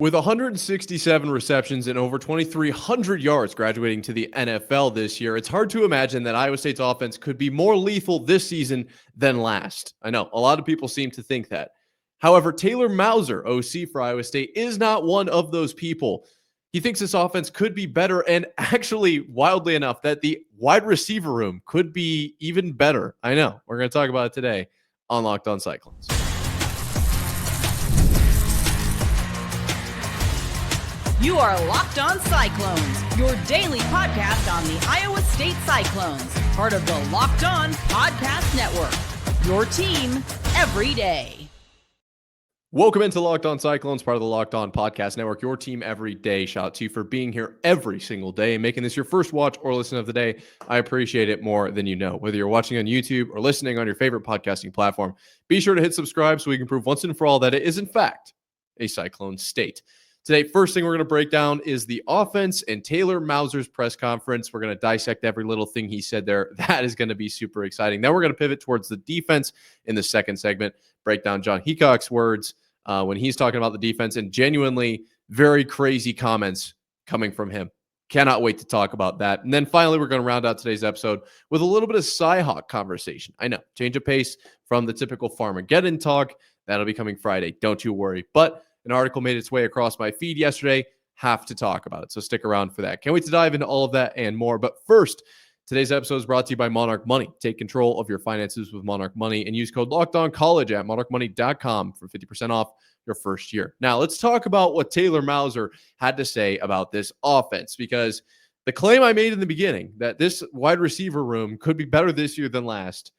With 167 receptions and over 2,300 yards graduating to the NFL this year, it's hard to imagine that Iowa State's offense could be more lethal this season than last. I know, a lot of people seem to think that. However, Taylor Mauser, OC for Iowa State, is not one of those people. He thinks this offense could be better, and actually, wildly enough, that the wide receiver room could be even better. I know. We're going to talk about it today on Locked On Cyclones. You are Locked On Cyclones, your daily podcast on the Iowa State Cyclones, part of the Locked On Podcast Network, your team every day. Welcome into Locked On Cyclones, part of the Locked On Podcast Network, your team every day. Shout out to you for being here every single day and making this your first watch or listen of the day. I appreciate it more than you know. Whether you're watching on YouTube or listening on your favorite podcasting platform, be sure to hit subscribe so we can prove once and for all that it is, in fact, a Cyclone state. Today, first thing we're going to break down is the offense and Taylor Mauser's press conference. We're going to dissect every little thing he said there. That is going to be super exciting. Then we're going to pivot towards the defense in the second segment, break down John Heacock's words when he's talking about the defense, and genuinely very crazy comments coming from him. Cannot wait to talk about that. And then finally, we're going to round out today's episode with a little bit of Cyhawk conversation. I know, change of pace from the typical Farmageddon talk. That'll be coming Friday. Don't you worry. But an article made its way across my feed yesterday. Have to talk about it, so stick around for that. Can't wait to dive into all of that and more. But first, today's episode is brought to you by Monarch Money. Take control of your finances with Monarch Money and use code LOCKEDONCollege at monarchmoney.com for 50% off your first year. Now, let's talk about what Taylor Mauser had to say about this offense, because the claim I made in the beginning that this wide receiver room could be better this year than last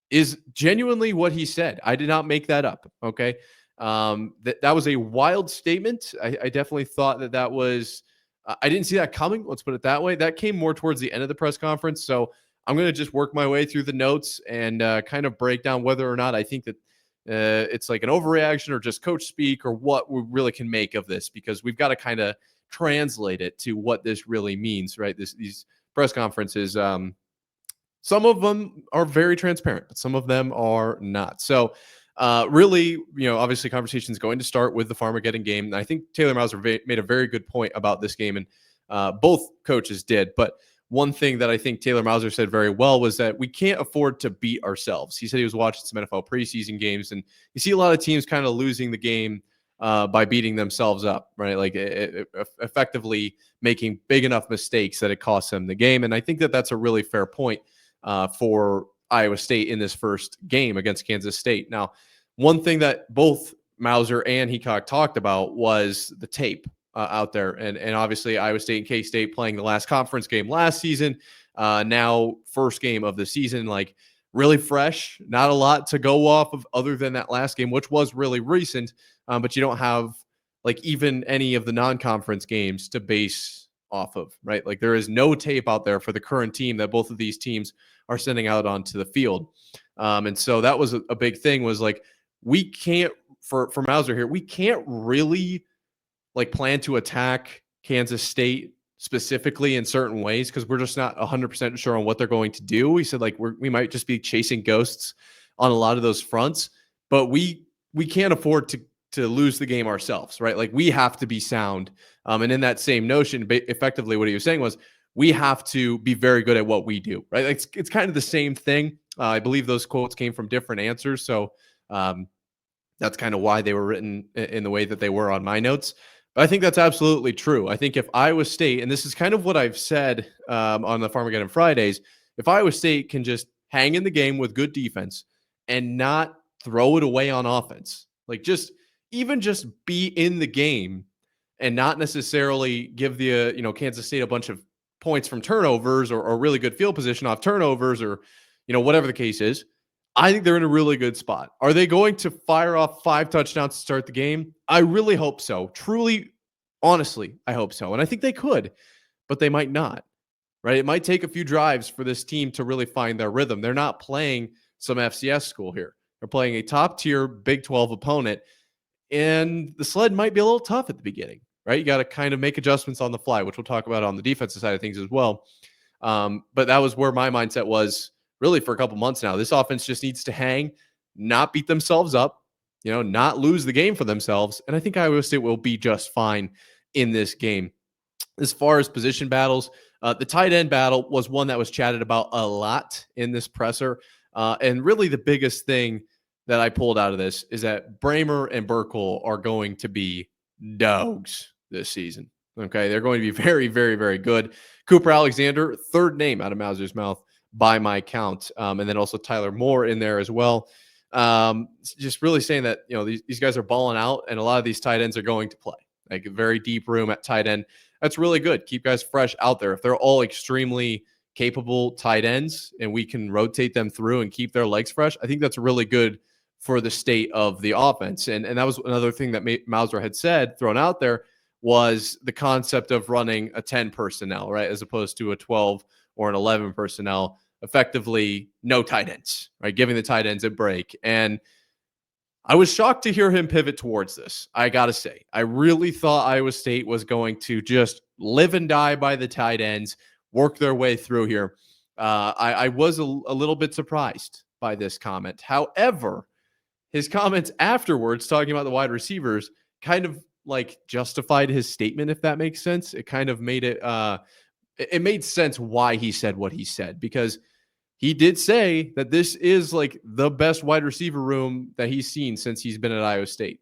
is genuinely what he said. I did not make that up, okay? That was a wild statement. I definitely thought that was I didn't see that coming. Let's put it that way. That came more towards the end of the press conference. So I'm going to just work my way through the notes and kind of break down whether or not I think that it's like an overreaction or just coach speak or what we really can make of this, because we've got to kind of translate it to what this really means, right? These press conferences, some of them are very transparent, but some of them are not. So really, obviously conversation is going to start with the Farmageddon game. And I think Taylor Mauser made a very good point about this game, and both coaches did. But one thing that I think Taylor Mauser said very well was that we can't afford to beat ourselves. He said he was watching some NFL preseason games, and you see a lot of teams kind of losing the game by beating themselves up, right? Like effectively making big enough mistakes that it costs them the game. And I think that that's a really fair point for Iowa State in this first game against Kansas State. Now, one thing that both Mauser and Heacock talked about was the tape out there. And obviously Iowa State and K-State playing the last conference game last season. Now first game of the season, like really fresh, not a lot to go off of other than that last game, which was really recent. But you don't have like even any of the non-conference games to base off of, right? Like there is no tape out there for the current team that both of these teams are sending out onto the field. And so that was a big thing, was like, we can't, for Mauser here, we can't really like plan to attack Kansas State specifically in certain ways because we're just not 100% sure on what they're going to do. We said like we might just be chasing ghosts on a lot of those fronts, but we can't afford to lose the game ourselves, right? Like we have to be sound. And in that same notion, effectively what he was saying was we have to be very good at what we do, right? Like it's kind of the same thing. I believe those quotes came from different answers. So that's kind of why they were written in the way that they were on my notes. But I think that's absolutely true. I think if Iowa State, and this is kind of what I've said on the Farmageddon Fridays, if Iowa State can just hang in the game with good defense and not throw it away on offense, like just be in the game and not necessarily give the Kansas State a bunch of points from turnovers or really good field position off turnovers or whatever the case is, I think they're in a really good spot. Are they going to fire off 5 touchdowns to start the game? I really hope so. Truly, honestly, I hope so. And I think they could, but they might not, right? It might take a few drives for this team to really find their rhythm. They're not playing some FCS school here. They're playing a top-tier Big 12 opponent, and the sled might be a little tough at the beginning, right? You got to kind of make adjustments on the fly, which we'll talk about on the defensive side of things as well. But that was where my mindset was really for a couple months now. This offense just needs to hang, not beat themselves up, not lose the game for themselves. And I think Iowa State will be just fine in this game. As far as position battles, the tight end battle was one that was chatted about a lot in this presser. And really the biggest thing that I pulled out of this is that Bramer and Burkle are going to be dogs this season. Okay. They're going to be very, very, very good. Cooper Alexander, third name out of Mauser's mouth by my count. And then also Tyler Moore in there as well. Just really saying that, these guys are balling out, and a lot of these tight ends are going to play. Like a very deep room at tight end. That's really good. Keep guys fresh out there. If they're all extremely capable tight ends and we can rotate them through and keep their legs fresh, I think that's really good for the state of the offense. And that was another thing that Mauser had said, thrown out there, was the concept of running a 10 personnel, right? As opposed to a 12 or an 11 personnel, effectively no tight ends, right? Giving the tight ends a break. And I was shocked to hear him pivot towards this. I got to say, I really thought Iowa State was going to just live and die by the tight ends, work their way through here. I was a little bit surprised by this comment. However, his comments afterwards, talking about the wide receivers, kind of like justified his statement, if that makes sense. It kind of made it made sense why he said what he said, because he did say that this is like the best wide receiver room that he's seen since he's been at Iowa State.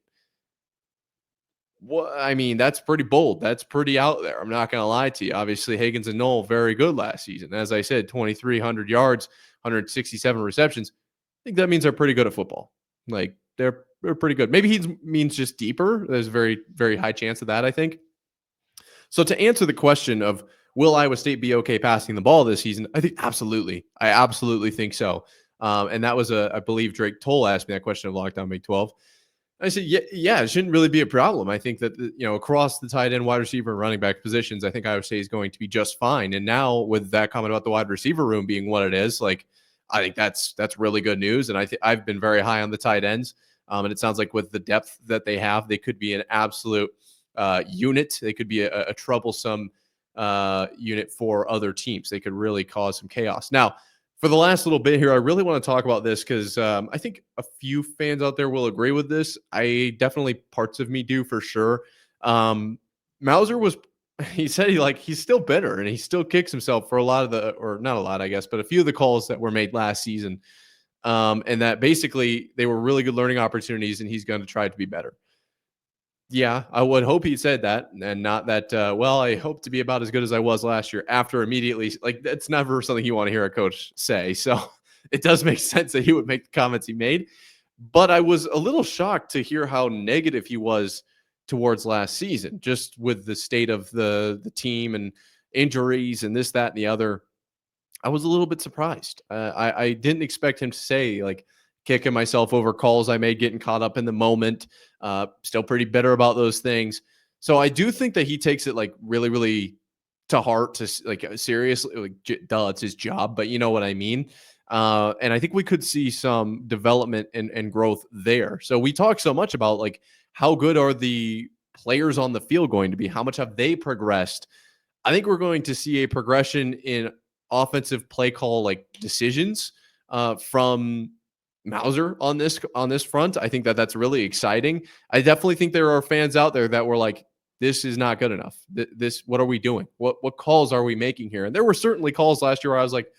Well, I mean, that's pretty bold. That's pretty out there. I'm not going to lie to you. Obviously, Higgins and Knoll, very good last season. As I said, 2,300 yards, 167 receptions. I think that means they're pretty good at football. Like, they're pretty good. Maybe he means just deeper. There's a very, very high chance of that, I think. So to answer the question of, will Iowa State be okay passing the ball this season? I think absolutely. I absolutely think so. And that was I believe Drake Toll asked me that question of Lockdown Big 12. I said, yeah, it shouldn't really be a problem. I think that, across the tight end, wide receiver, and running back positions, I think Iowa State is going to be just fine. And now with that comment about the wide receiver room being what it is, like, I think that's really good news. And I've been very high on the tight ends. And it sounds like with the depth that they have, they could be an absolute unit. They could be a troublesome unit for other teams. They could really cause some chaos. Now, for the last little bit here, I really want to talk about this because I think a few fans out there will agree with this. Definitely parts of me do for sure. Mauser he said he's still bitter and he still kicks himself for a lot of or not a lot, I guess, but a few of the calls that were made last season. And that basically they were really good learning opportunities and he's going to try to be better. Yeah, I would hope he said that and not that, I hope to be about as good as I was last year after immediately. Like, that's never something you want to hear a coach say. So it does make sense that he would make the comments he made. But I was a little shocked to hear how negative he was towards last season, just with the state of the team and injuries and this, that, and the other. I was a little bit surprised. I didn't expect him to say, like, kicking myself over calls I made, getting caught up in the moment. Still pretty bitter about those things. So I do think that he takes it like really, really to heart, to like seriously, like, duh, it's his job, but you know what I mean? And I think we could see some development and growth there. So we talk so much about like, how good are the players on the field going to be? How much have they progressed? I think we're going to see a progression in offensive play call, like decisions from Mauser on this front. I think that's really exciting. I definitely think there are fans out there that were like, this is not good enough. What are we doing? What calls are we making here? And there were certainly calls last year where I was like,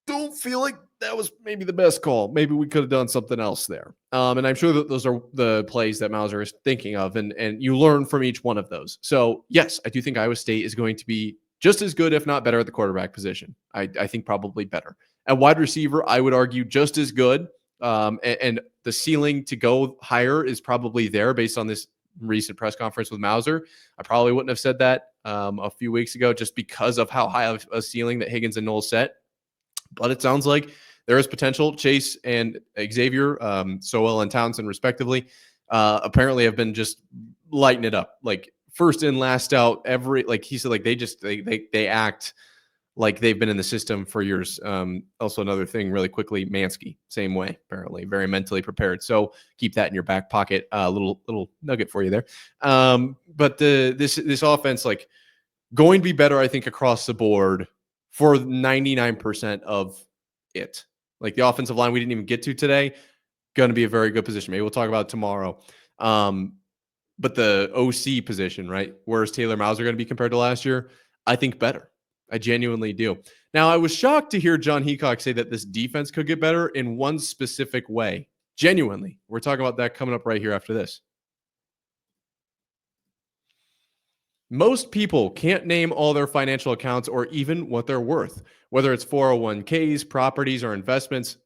don't feel like that was maybe the best call. Maybe we could have done something else there. And I'm sure that those are the plays that Mauser is thinking of, and you learn from each one of those. So yes, I do think Iowa State is going to be just as good, if not better, at the quarterback position. I think probably better. At wide receiver, I would argue just as good. And the ceiling to go higher is probably there based on this recent press conference with Mauser. I probably wouldn't have said that a few weeks ago just because of how high of a ceiling that Higgins and Knoll set. But it sounds like there is potential. Chase and Xavier, Sowell and Townsend, respectively, apparently have been just lighting it up. Like, first in, last out. Like he said, like they act like they've been in the system for years. Also, another thing really quickly, Mansky, same way, apparently, very mentally prepared. So keep that in your back pocket. Little nugget for you there. But this offense, like, going to be better, I think, across the board for 99% of it. Like, the offensive line we didn't even get to today. going to be a very good position. Maybe we'll talk about it tomorrow. But the OC position, right? Where's Taylor Mauser going to be compared to last year? I think better. I genuinely do. Now, I was shocked to hear John Heacock say that this defense could get better in one specific way. Genuinely. We're talking about that coming up right here after this. Most people can't name all their financial accounts or even what they're worth, whether it's 401ks, properties, or investments.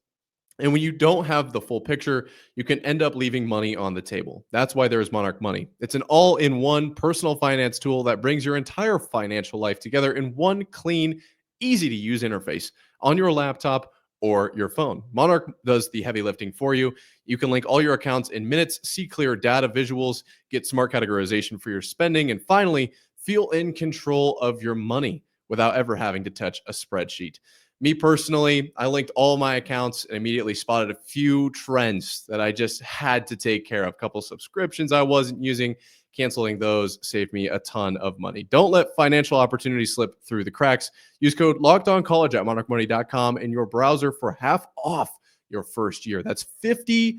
And when you don't have the full picture, you can end up leaving money on the table. That's why there is Monarch Money. It's an all-in-one personal finance tool that brings your entire financial life together in one clean, easy-to-use interface on your laptop or your phone. Monarch does the heavy lifting for you. You can link all your accounts in minutes, see clear data visuals, get smart categorization for your spending, and finally, feel in control of your money without ever having to touch a spreadsheet. Me personally, I linked all my accounts and immediately spotted a few trends that I just had to take care of. A couple subscriptions I wasn't using. Canceling those saved me a ton of money. Don't let financial opportunities slip through the cracks. Use code LOCKEDONCollege at monarchmoney.com in your browser for half off your first year. That's 50%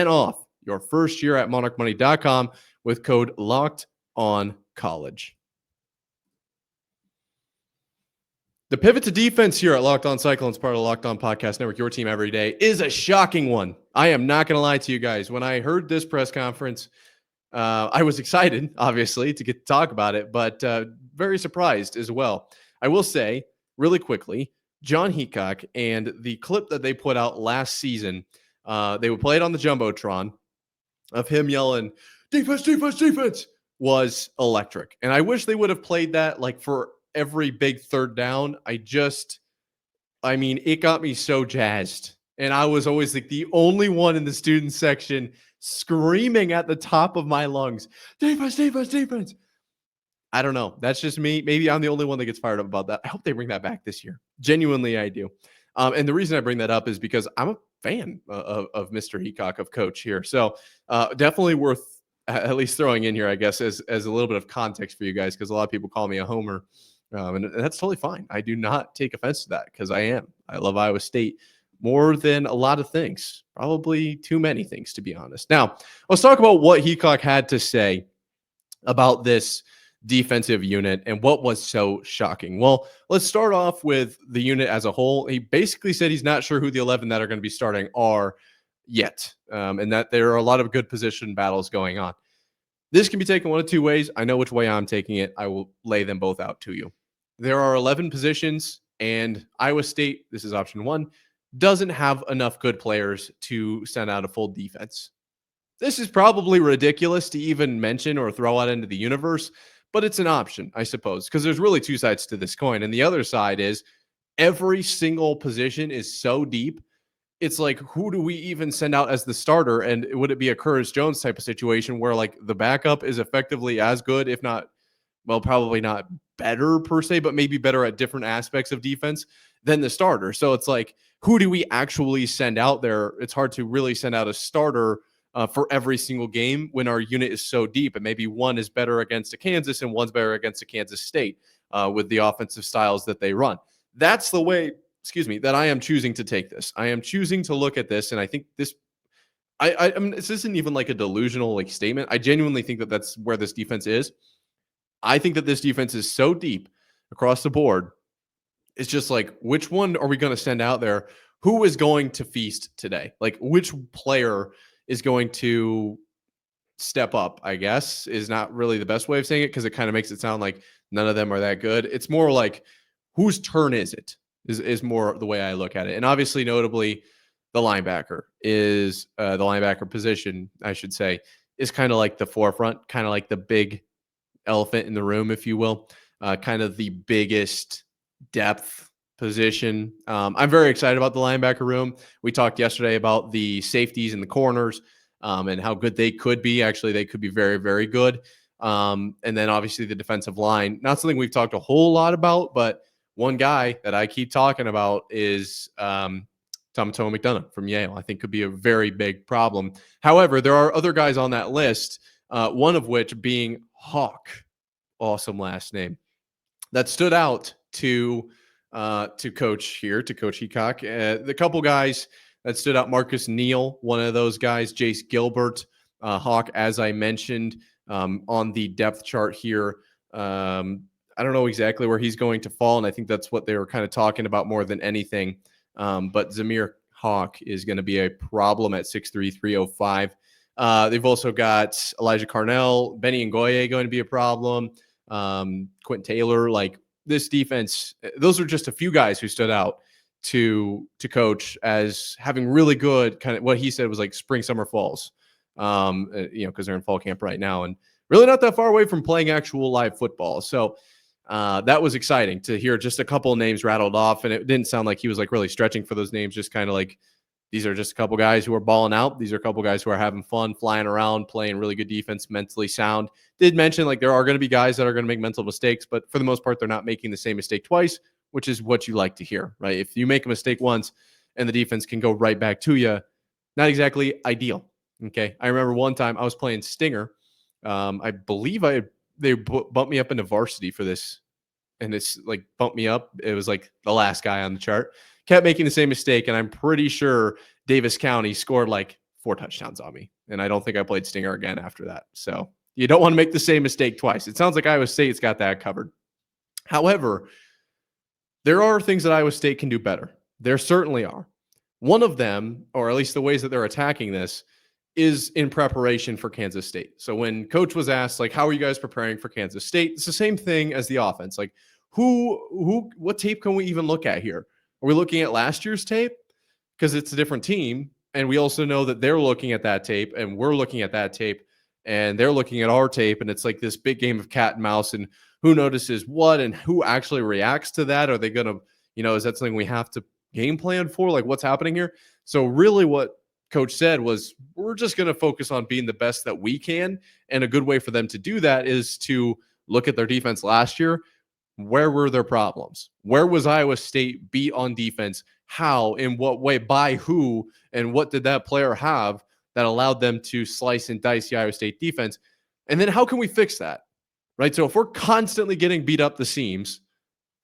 off your first year at monarchmoney.com with code LOCKEDONCollege. The pivot to defense here at Locked On Cyclones, part of the Locked On Podcast Network, your team every day, is a shocking one. I am not going to lie to you guys. When I heard this press conference, I was excited, obviously, to get to talk about it, but very surprised as well. I will say, really quickly, John Heacock and the clip that they put out last season, they would play it on the Jumbotron of him yelling, defense, defense, defense, was electric. And I wish they would have played that like for every big third down. It got me so jazzed. And I was always like the only one in the student section screaming at the top of my lungs, defense, defense, defense. I don't know. That's just me. Maybe I'm the only one that gets fired up about that. I hope they bring that back this year. Genuinely, I do. And the reason I bring that up is because I'm a fan of Mr. Heacock, of Coach here. So definitely worth at least throwing in here, I guess, as a little bit of context for you guys, because a lot of people call me a homer. And that's totally fine. I do not take offense to that because I am. I love Iowa State more than a lot of things, probably too many things, to be honest. Now, let's talk about what Heacock had to say about this defensive unit and what was so shocking. Well, let's start off with the unit as a whole. He basically said he's not sure who the 11 that are going to be starting are yet, and that there are a lot of good position battles going on. This can be taken one of two ways. I know which way I'm taking it. I will lay them both out to you. There are 11 positions, and Iowa State, this is option one, doesn't have enough good players to send out a full defense. This is probably ridiculous to even mention or throw out into the universe, but it's an option, I suppose, because there's really two sides to this coin. And the other side is every single position is so deep. It's like, who do we even send out as the starter? And would it be a Curtis Jones type of situation where like the backup is effectively as good, if not, well, probably not better per se, but maybe better at different aspects of defense than the starter? So it's like, who do we actually send out there? It's hard to really send out a starter for every single game when our unit is so deep, and maybe one is better against a Kansas and one's better against a Kansas State with the offensive styles that they run. That's the way, that I am choosing to take this. I am choosing to look at this, and I think this, this isn't even like a delusional like statement. I genuinely think that that's where this defense is. I think that this defense is so deep across the board. It's just like, which one are we going to send out there? Who is going to feast today? Like, which player is going to step up, I guess, is not really the best way of saying it, because it kind of makes it sound like none of them are that good. It's more like, whose turn is it? Is more the way I look at it. And obviously, notably, the linebacker is the linebacker position, I should say, is kind of like the forefront, kind of like the big elephant in the room, if you will, kind of the biggest depth position. I'm very excited about the linebacker room. We talked yesterday about the safeties and the corners and how good they could be. Actually, they could be very, very good. And then obviously the defensive line, not something we've talked a whole lot about, but one guy that I keep talking about is Thomas McDonough from Yale. I think could be a very big problem. However, there are other guys on that list, one of which being Hawk, awesome last name, that stood out to Coach here, to Coach Heacock. The couple guys that stood out. Marcus Neal, one of those guys. Jace Gilbert, Hawk, as I mentioned, on the depth chart here. I don't know exactly where he's going to fall, and I think that's what they were kind of talking about more than anything. But Zamir Hawk is going to be a problem at 6'3", 305. They've also got Elijah Carnell, Benny Ngoye going to be a problem. Quentin Taylor, like this defense, those are just a few guys who stood out to coach as having really good kind of what he said was like spring, summer, falls, because they're in fall camp right now and really not that far away from playing actual live football. So that was exciting to hear just a couple of names rattled off, and it didn't sound like he was like really stretching for those names, just kind of like, these are just a couple guys who are balling out. These are a couple guys who are having fun, flying around, playing really good defense, mentally sound. Did mention like there are going to be guys that are going to make mental mistakes, but for the most part, they're not making the same mistake twice, which is what you like to hear, right? If you make a mistake once and the defense can go right back to you, not exactly ideal. Okay. I remember one time I was playing Stinger. I believe they bumped me up into varsity for this, and it's like bumped me up. It was like the last guy on the chart. Kept making the same mistake, and I'm pretty sure Davis County scored like 4 touchdowns on me, and I don't think I played Stinger again after that. So you don't want to make the same mistake twice. It sounds like Iowa State's got that covered. However, there are things that Iowa State can do better. There certainly are. One of them, or at least the ways that they're attacking this, is in preparation for Kansas State. So when coach was asked, like, how are you guys preparing for Kansas State? It's the same thing as the offense. Like, what tape can we even look at here? Are we looking at last year's tape? Because it's a different team. And we also know that they're looking at that tape and we're looking at that tape and they're looking at our tape. And it's like this big game of cat and mouse and who notices what and who actually reacts to that. Are they going to, is that something we have to game plan for? Like what's happening here? So really what coach said was, we're just going to focus on being the best that we can. And a good way for them to do that is to look at their defense last year. Where were their problems? Where was Iowa State beat on defense? How, in what way, by who, and what did that player have that allowed them to slice and dice the Iowa State defense? And then how can we fix that? Right? So if we're constantly getting beat up the seams,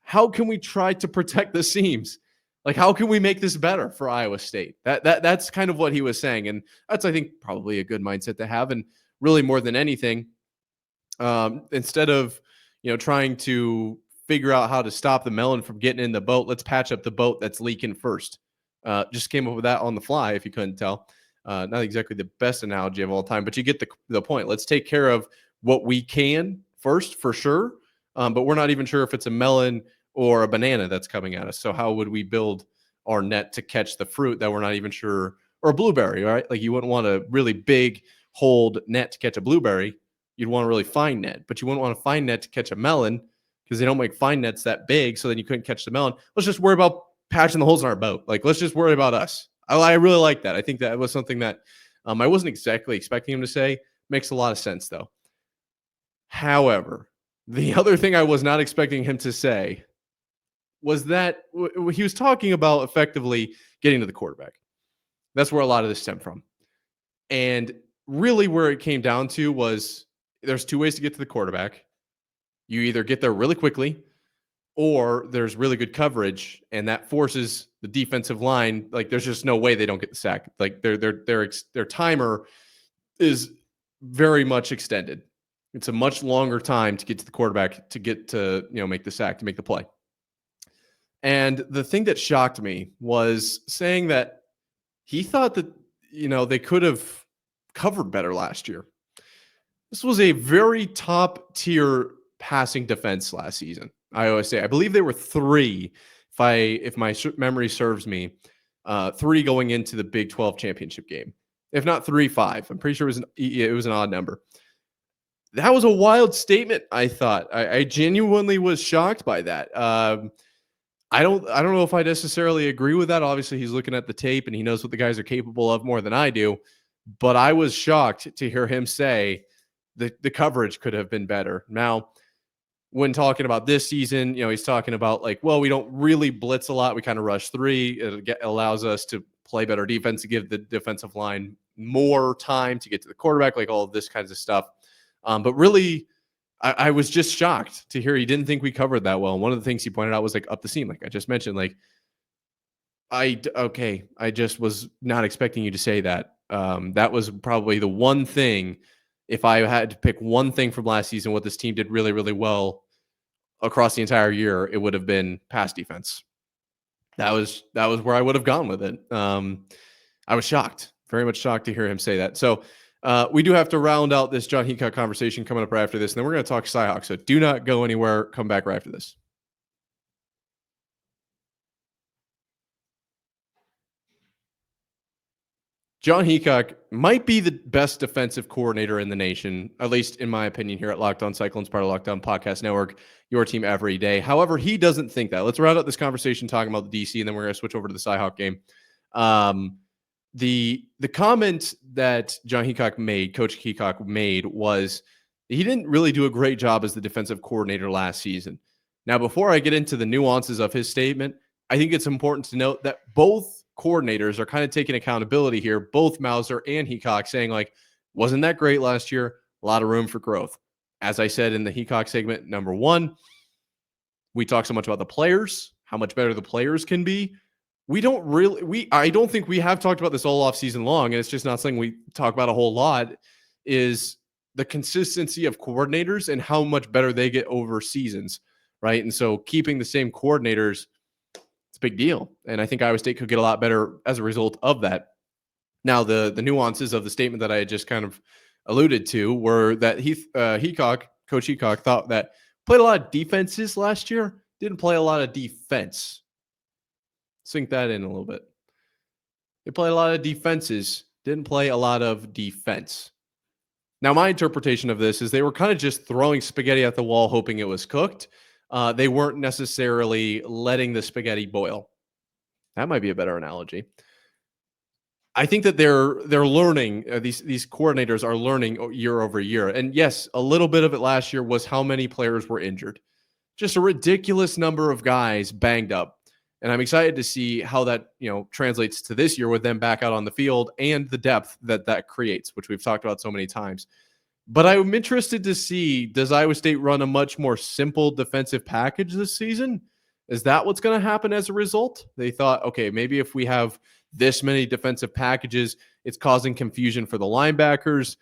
how can we try to protect the seams? Like, how can we make this better for Iowa State? That's kind of what he was saying. And that's, I think, probably a good mindset to have. And really more than anything, instead of, trying to figure out how to stop the melon from getting in the boat, let's patch up the boat that's leaking first. Just came up with that on the fly, if you couldn't tell. Not exactly the best analogy of all time, but you get the point. Let's take care of what we can first, for sure. But we're not even sure if it's a melon or a banana that's coming at us. So how would we build our net to catch the fruit that we're not even sure, or a blueberry, right? Like you wouldn't want a really big hold net to catch a blueberry. You'd want a really fine net, but you wouldn't want a fine net to catch a melon because they don't make fine nets that big. So then you couldn't catch the melon. Let's just worry about patching the holes in our boat. Like, let's just worry about us. I really like that. I think that was something that I wasn't exactly expecting him to say. Makes a lot of sense though. However, the other thing I was not expecting him to say was that he was talking about effectively getting to the quarterback. That's where a lot of this stemmed from. And really where it came down to was there's 2 ways to get to the quarterback. You either get there really quickly or there's really good coverage and that forces the defensive line. Like there's just no way they don't get the sack. Like their timer is very much extended. It's a much longer time to get to the quarterback to get to, make the sack, to make the play. And the thing that shocked me was saying that he thought that, they could have covered better last year. This was a very top tier passing defense last season. Iowa State, I believe they were 3, if my memory serves me, 3 going into the Big 12 championship game. If not 3, 5. I'm pretty sure it was an odd number. That was a wild statement, I thought. I genuinely was shocked by that. I don't know if I necessarily agree with that. Obviously, he's looking at the tape and he knows what the guys are capable of more than I do. But I was shocked to hear him say the coverage could have been better. Now, when talking about this season, he's talking about like, well, we don't really blitz a lot. We kind of rush 3. It allows us to play better defense, to give the defensive line more time to get to the quarterback, like all of this kinds of stuff. But really, I was just shocked to hear he didn't think we covered that well. And one of the things he pointed out was like up the seam, like I just mentioned, like Okay. I just was not expecting you to say that. That was probably the one thing. If I had to pick one thing from last season, what this team did really, really well across the entire year, it would have been pass defense. That was where I would have gone with it. I was shocked, very much shocked to hear him say that. So we do have to round out this John Heacock conversation coming up right after this, and then we're going to talk Cyhawk. So do not go anywhere. Come back right after this. John Heacock might be the best defensive coordinator in the nation, at least in my opinion, here at Locked On Cyclones, part of Locked On Podcast Network, your team every day. However, he doesn't think that. Let's round out this conversation talking about the DC, and then we're going to switch over to the Cyhawk game. The comment that John Heacock made, Coach Heacock made, was he didn't really do a great job as the defensive coordinator last season. Now, before I get into the nuances of his statement, I think it's important to note that both coordinators are kind of taking accountability here, both Mauser and Heacock, saying like, wasn't that great last year? A lot of room for growth. As I said in the Heacock segment, number one, we talk so much about the players, how much better the players can be. I don't think we have talked about this all off season long, and it's just not something we talk about a whole lot, is the consistency of coordinators and how much better they get over seasons, right? And so keeping the same coordinators, it's a big deal. And I think Iowa State could get a lot better as a result of that. Now, the nuances of the statement that I had just kind of alluded to were that Coach Heacock, thought that played a lot of defenses last year, didn't play a lot of defense. Sink that in a little bit. They played a lot of defenses, didn't play a lot of defense. Now, my interpretation of this is they were kind of just throwing spaghetti at the wall, hoping it was cooked. They weren't necessarily letting the spaghetti boil. That might be a better analogy. I think that they're learning. These coordinators are learning year over year. And yes, a little bit of it last year was how many players were injured. Just a ridiculous number of guys banged up. And I'm excited to see how that translates to this year with them back out on the field and the depth that creates, which we've talked about so many times. But I'm interested to see, does Iowa State run a much more simple defensive package this season? Is that what's going to happen as a result? They thought, okay, maybe if we have this many defensive packages, it's causing confusion for the linebackers,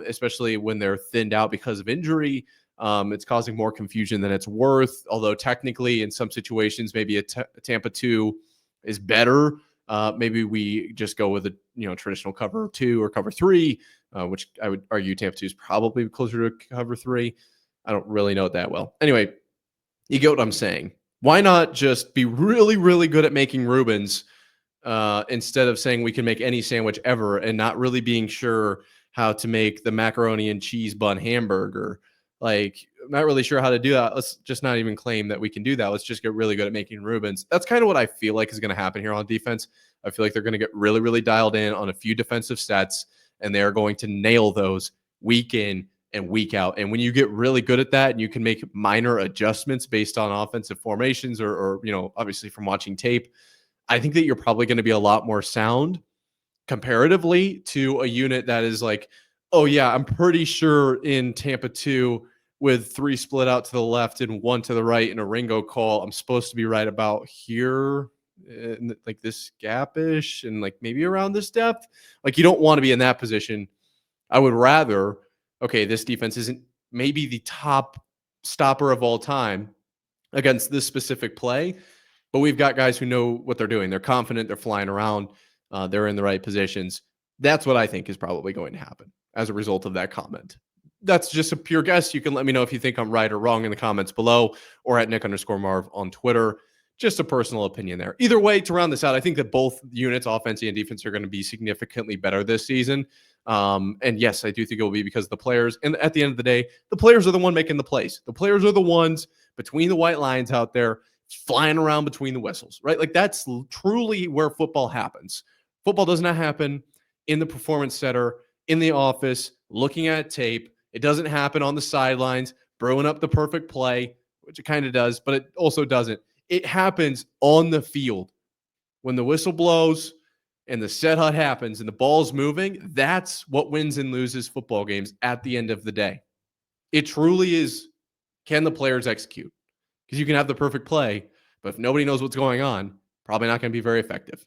especially when they're thinned out because of injury. It's causing more confusion than it's worth, although technically in some situations, maybe a Tampa 2 is better. Maybe we just go with a traditional cover 2 or cover 3, which I would argue Tampa 2 is probably closer to cover 3. I don't really know it that well. Anyway, you get what I'm saying. Why not just be really, really good at making Reubens instead of saying we can make any sandwich ever and not really being sure how to make the macaroni and cheese bun hamburger? Like, I'm not really sure how to do that. Let's just not even claim that we can do that. Let's just get really good at making Reubens. That's kind of what I feel like is going to happen here on defense. I feel like they're going to get really, really dialed in on a few defensive sets, and they are going to nail those week in and week out. And when you get really good at that and you can make minor adjustments based on offensive formations or obviously from watching tape, I think that you're probably going to be a lot more sound comparatively to a unit that is like, oh yeah, I'm pretty sure in Tampa 2 with 3 split out to the left and 1 to the right in a Ringo call, I'm supposed to be right about here, like this gap-ish and like maybe around this depth. Like, you don't want to be in that position. I would rather, okay, this defense isn't maybe the top stopper of all time against this specific play, but we've got guys who know what they're doing. They're confident. They're flying around. They're in the right positions. That's what I think is probably going to happen as a result of that comment. That's just a pure guess. You can let me know if you think I'm right or wrong in the comments below or at Nick_Marv on Twitter. Just a personal opinion there. Either way, to round this out, I think that both units, offense and defense, are going to be significantly better this season. And yes, I do think it will be because of the players. And at the end of the day, the players are the one making the plays. The players are the ones between the white lines out there flying around between the whistles, right? Like, that's truly where football happens. Football does not happen in the performance center, in the office, looking at tape. It doesn't happen on the sidelines, brewing up the perfect play, which it kind of does, but it also doesn't. It happens on the field. When the whistle blows and the set hut happens and the ball's moving, that's what wins and loses football games at the end of the day. It truly is, can the players execute? Because you can have the perfect play, but if nobody knows what's going on, Probably not going to be very effective.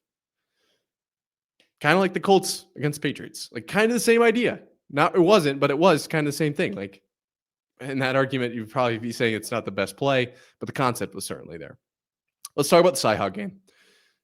Kind of like the Colts against Patriots. Like kind of the same idea. It wasn't, but it was kind of the same thing. Like in that argument, you'd probably be saying it's not the best play, but the concept was certainly there. Let's talk about the Cy-Hawk game.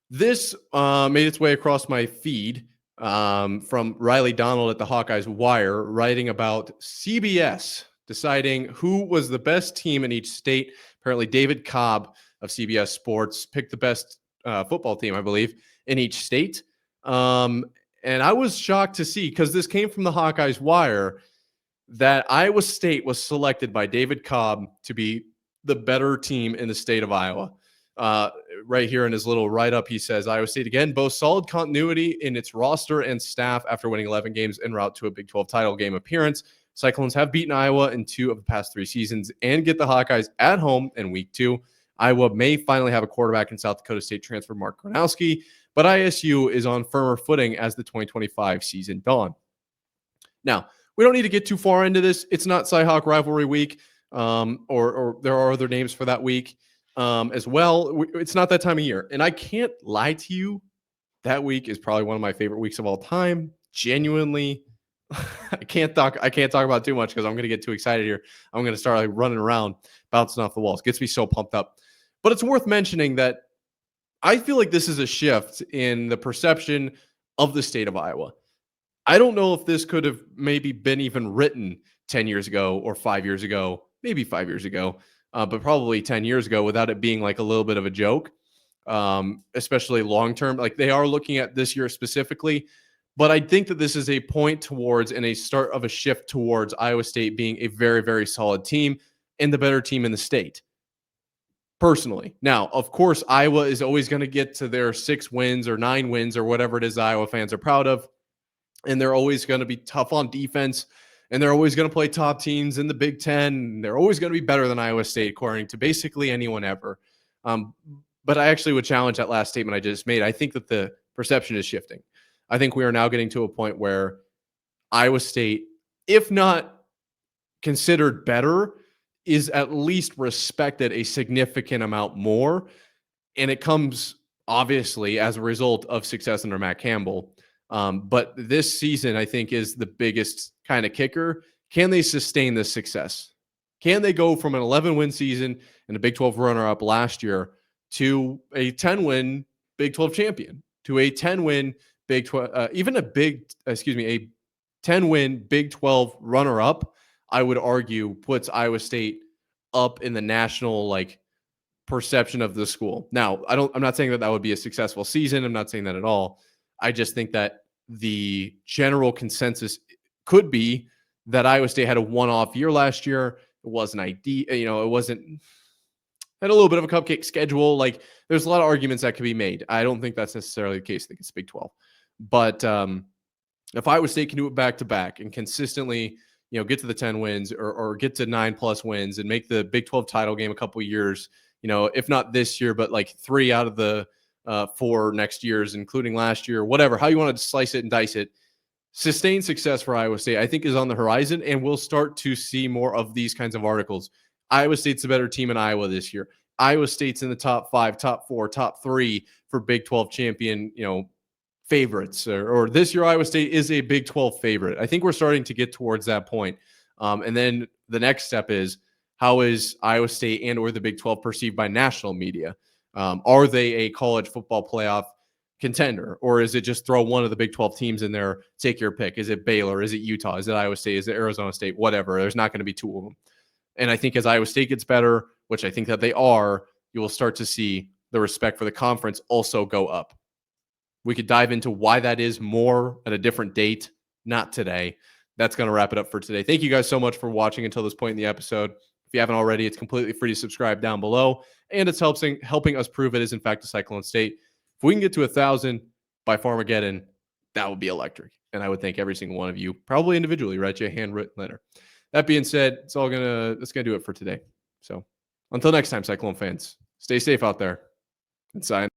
This made its way across my feed from Riley Donald at the Hawkeyes Wire, writing about CBS deciding who was the best team in each state. Apparently, David Cobb of CBS Sports picked the best football team, I believe, in each state. And I was shocked to see, because this came from the Hawkeyes Wire, that Iowa State was selected by David Cobb to be the better team in the state of Iowa. Right here in his little write-up, he says, Iowa State, again, boasts solid continuity in its roster and staff after winning 11 games en route to a Big 12 title game appearance. Cyclones have beaten Iowa in 2 of the past 3 seasons and get the Hawkeyes at home in week 2. Iowa may finally have a quarterback in South Dakota State transfer Mark Gronowski, but ISU is on firmer footing as the 2025 season dawns. Now, we don't need to get too far into this. It's not Cy-Hawk rivalry week, or there are other names for that week as well. It's not that time of year. And I can't lie to you, that week is probably one of my favorite weeks of all time. Genuinely, I can't talk about it too much because I'm going to get too excited here. I'm going to start like running around, bouncing off the walls. Gets me so pumped up. But it's worth mentioning that I feel like this is a shift in the perception of the state of Iowa. I don't know if this could have maybe been even written 10 years ago or 5 years ago, maybe 5 years ago, but probably 10 years ago without it being like a little bit of a joke, especially long-term. Like they are looking at this year specifically, but I think that this is a point towards and a start of a shift towards Iowa State being a very, very solid team and the better team in the state. Personally. Now, of course, Iowa is always going to get to their 6 wins or 9 wins or whatever it is Iowa fans are proud of. And they're always going to be tough on defense. And they're always going to play top teams in the Big Ten. They're always going to be better than Iowa State, according to basically anyone ever. But I actually would challenge that last statement I just made. I think that the perception is shifting. I think we are now getting to a point where Iowa State, if not considered better, is at least respected a significant amount more. And it comes, obviously, as a result of success under Matt Campbell. But this season, I think, is the biggest kind of kicker. Can they sustain this success? Can they go from an 11-win season and a Big 12 runner-up last year to a 10-win Big 12 champion, to a 10-win Big 12, even a 10-win Big 12 runner-up? I would argue puts Iowa State up in the national perception of the school. Now, I'm not saying that would be a successful season. I'm not saying that at all. I just think that the general consensus could be that Iowa State had a one-off year last year. It wasn't it wasn't had a little bit of a cupcake schedule. Like there's a lot of arguments that could be made. I don't think that's necessarily the case. I think it's Big 12. But if Iowa State can do it back to back and consistently, get to the 10 wins or get to 9+ wins and make the Big 12 title game a couple of years, if not this year, but like 3 out of the 4 next years, including last year, whatever, how you want to slice it and dice it, sustained success for Iowa State, I think, is on the horizon, and we'll start to see more of these kinds of articles. Iowa State's a better team in Iowa this year. Iowa State's in the top 5, top 4, top 3 for Big 12 champion, favorites, or this year Iowa State is a Big 12 favorite. I think we're starting to get towards that point. And then the next step is, how is Iowa State and or the Big 12 perceived by national media? Are they a college football playoff contender, or is it just throw one of the Big 12 teams in there, take your pick? Is it Baylor? Is it Utah? Is it Iowa State? Is it Arizona State? Whatever. There's not going to be 2 of them. And I think as Iowa State gets better, which I think that they are, you will start to see the respect for the conference also go up. We could dive into why that is more at a different date, not today. That's going to wrap it up for today. Thank you guys so much for watching until this point in the episode. If you haven't already, it's completely free to subscribe down below, and it's helping us prove it is in fact a Cyclone State. If we can get to 1,000 by Farmageddon, that would be electric. And I would thank every single one of you, probably individually, write you a handwritten letter. That being said, that's gonna do it for today. So until next time, Cyclone fans, stay safe out there and sign.